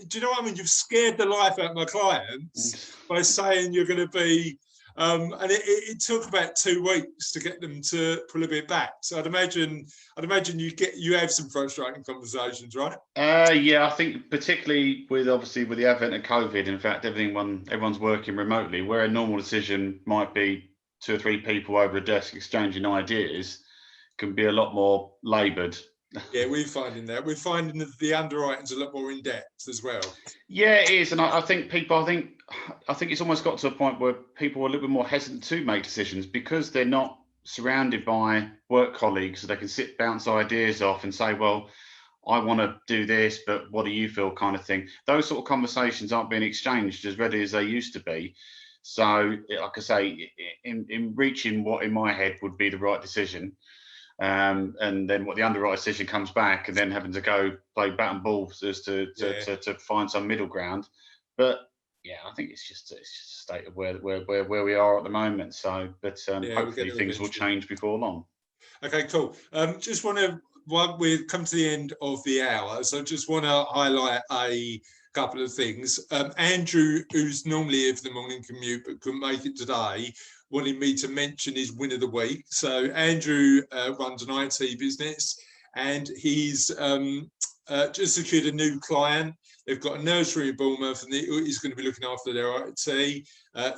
do you know what I mean? You've scared the life out of my clients by saying you're going to be, and it took about 2 weeks to get them to pull a bit back. So I'd imagine you have some frustrating conversations, right? I think particularly with the advent of COVID, in fact, everyone's working remotely, where a normal decision might be 2 or 3 people over a desk exchanging ideas, can be a lot more laboured. Yeah, we're finding that the underwriting's a lot more in depth as well. Yeah, it is, and I think it's almost got to a point where people are a little bit more hesitant to make decisions because they're not surrounded by work colleagues, so they can bounce ideas off and say, well, I want to do this, but what do you feel, kind of thing. Those sort of conversations aren't being exchanged as readily as they used to be. So, like I say, in reaching what in my head would be the right decision, and then what the underwriter decision comes back, and then having to go play bat and ball as to find some middle ground. But yeah, I think it's just a state of where we are at the moment. So, but hopefully things will change before long. Okay, cool. Just want to, while we've come to the end of the hour, so just want to highlight a couple of things. Andrew, who's normally of the morning commute but couldn't make it today, wanted me to mention his win of the week. So Andrew runs an IT business, and he's just secured a new client. They've got a nursery in Bournemouth, and he's going to be looking after their IT.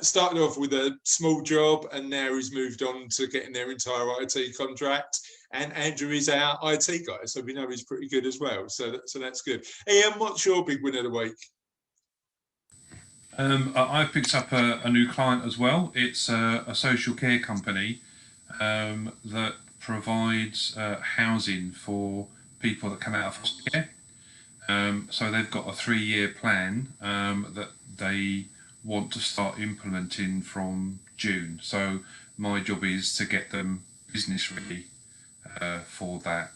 Started off with a small job, and now he's moved on to getting their entire IT contract. And Andrew is our IT guy, so we know he's pretty good as well. So that's good. Ian, what's your big win of the week? I picked up a new client as well. It's a social care company that provides housing for people that come out of foster care. So they've got a 3-year plan that they want to start implementing from June. So my job is to get them business ready for that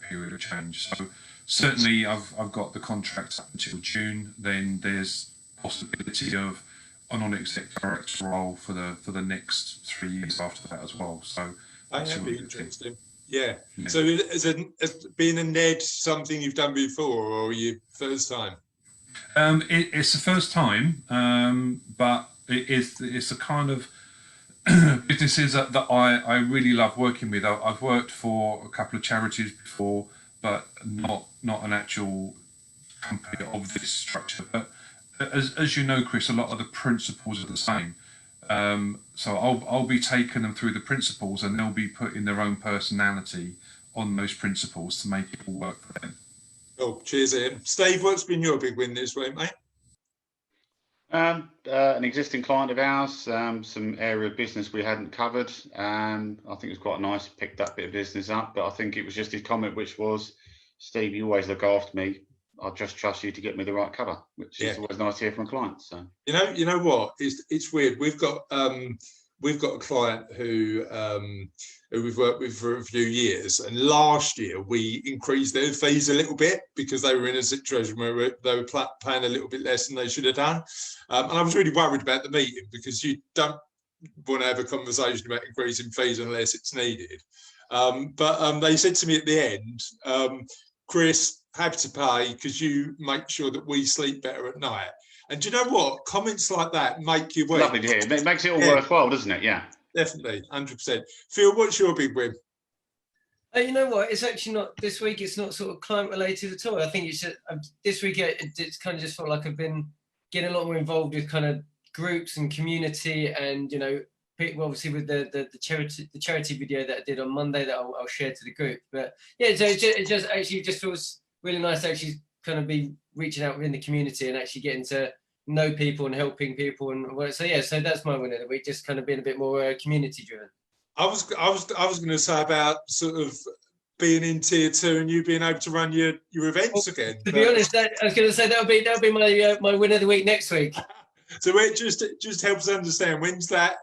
period of change. So certainly I've got the contract up until June. Then there's possibility of a non-exec director role for the next 3 years after that as well. So that'd be interesting. Yeah. So is being a NED something you've done before, or your first time? It's the first time, but it's a kind of businesses that I really love working with. I've worked for a couple of charities before, but not an actual company of this structure. But as you know, Chris, a lot of the principles are the same. So I'll be taking them through the principles, and they'll be putting their own personality on those principles to make it all work for them. Oh, cheers, Ian. Steve, what's been your big win this week, mate? An existing client of ours, some area of business we hadn't covered. I think it was quite nice, picked that bit of business up, but I think it was just his comment, which was, Steve, you always look after me. I'll just trust you to get me the right cover, which is always nice to hear from a client. So you know what? It's weird. We've got a client who we've worked with for a few years, and last year we increased their fees a little bit because they were in a situation where they were paying a little bit less than they should have done. And I was really worried about the meeting, because you don't want to have a conversation about increasing fees unless it's needed. But they said to me at the end, Chris, happy to pay because you make sure that we sleep better at night. And do you know what? Comments like that make you week. Lovely to hear. It makes it all worthwhile, doesn't it? Yeah. Definitely, 100%. Phil, what's your big win? You know what? It's actually not this week. It's not sort of client related at all. I think it's just this week. It's kind of just felt like I've been getting a lot more involved with kind of groups and community, and people obviously with the charity video that I did on Monday that I'll share to the group. But yeah, so it just actually just feels really nice to actually kind of be reaching out within the community and actually getting to know people and helping people. And so yeah, so that's my win of the week, just kind of being a bit more community driven. I was going to say about sort of being in tier 2 and you being able to run your events again. To be honest, I was going to say that'll be my win of the week next week. So it just helps understand when's that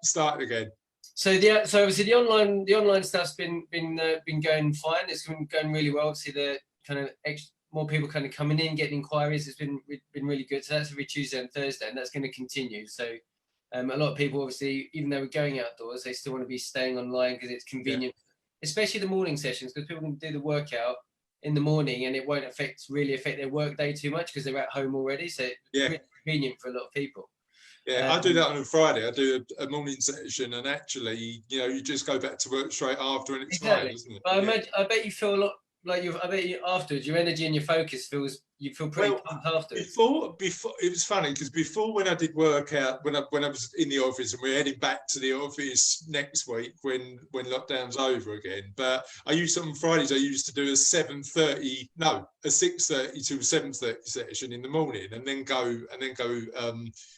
started again. So obviously the online stuff's been going fine. It's been going really well. Obviously the kind of more people kind of coming in, getting inquiries. It's been really good. So that's every Tuesday and Thursday, and that's going to continue. So a lot of people, obviously, even though we're going outdoors, they still want to be staying online because it's convenient, especially the morning sessions, because people can do the workout in the morning and it won't really affect their work day too much because they're at home already. So it's really convenient for a lot of people. Yeah, I do that on a Friday. I do a morning session, and actually, you just go back to work straight after, and it's fine, isn't it? I bet you feel a lot like I bet you afterwards, your energy and your focus you feel pretty pumped afterwards. Before it was funny because before, when I did workout, when I was in the office, and we're heading back to the office next week when lockdown's over again. But on Fridays I used to do a 6:30 to 7:30 session in the morning, and then go.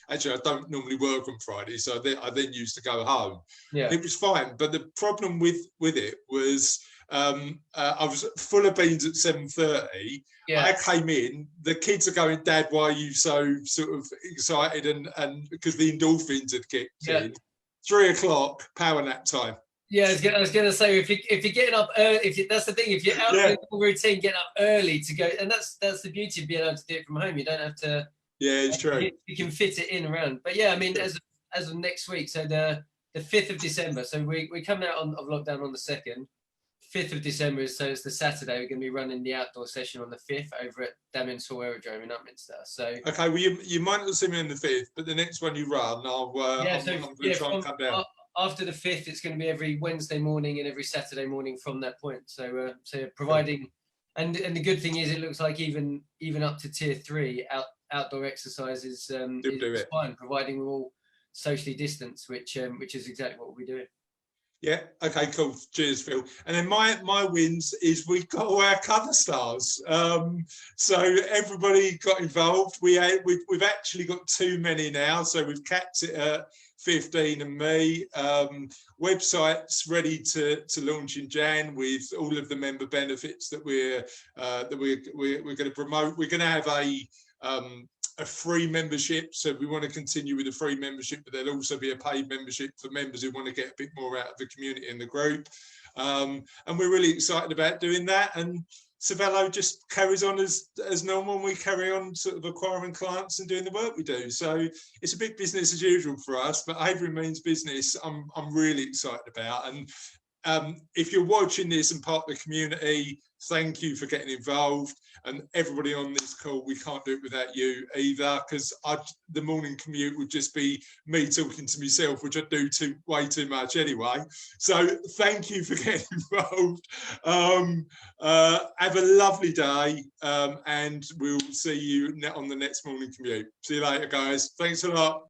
Actually, I don't normally work on Fridays, so I then used to go home. Yeah, and it was fine. But the problem with it was, I was full of beans at 7:30. Yeah. I came in, the kids are going, Dad, why are you so sort of excited? And because the endorphins had kicked in. 3 o'clock, power nap time. Yeah, I was gonna say if you're getting up early, that's the thing. If you're out in the routine, get up early to go, and that's the beauty of being able to do it from home. You don't have to. Yeah, it's true. You can fit it in around. But yeah, I mean, as of next week, so the 5th of December. So we're coming out of lockdown on the 2nd. 5th of December, so it's the Saturday. We're going to be running the outdoor session on the 5th over at Damins Hall Aerodrome in Upminster. So okay, well you might not see me on the 5th, but the next one you run, I'm going to try and come down. After the 5th, it's going to be every Wednesday morning and every Saturday morning from that point. So providing, and the good thing is, it looks like even up to tier 3 outdoor exercise is fine, providing we're all socially distanced, which is exactly what we'll be doing. Yeah. Okay. Cool. Cheers, Phil. And then my wins is we got all our cover stars. So everybody got involved. We've actually got too many now, so we've capped it at 15 and me. Websites ready to launch in Jan with all of the member benefits that we're going to promote. We're going to have a free membership, so we want to continue with a free membership, but there'll also be a paid membership for members who want to get a bit more out of the community and the group, and we're really excited about doing that. And Cervelo just carries on as normal, and we carry on sort of acquiring clients and doing the work we do. So it's a big business as usual for us, but Havering means business. I'm really excited about. And if you're watching this and part of the community, thank you for getting involved. And everybody on this call, we can't do it without you either, because the morning commute would just be me talking to myself, which I do way too much anyway. So thank you for getting involved. Have a lovely day, and we'll see you on the next morning commute. See you later, guys. Thanks a lot.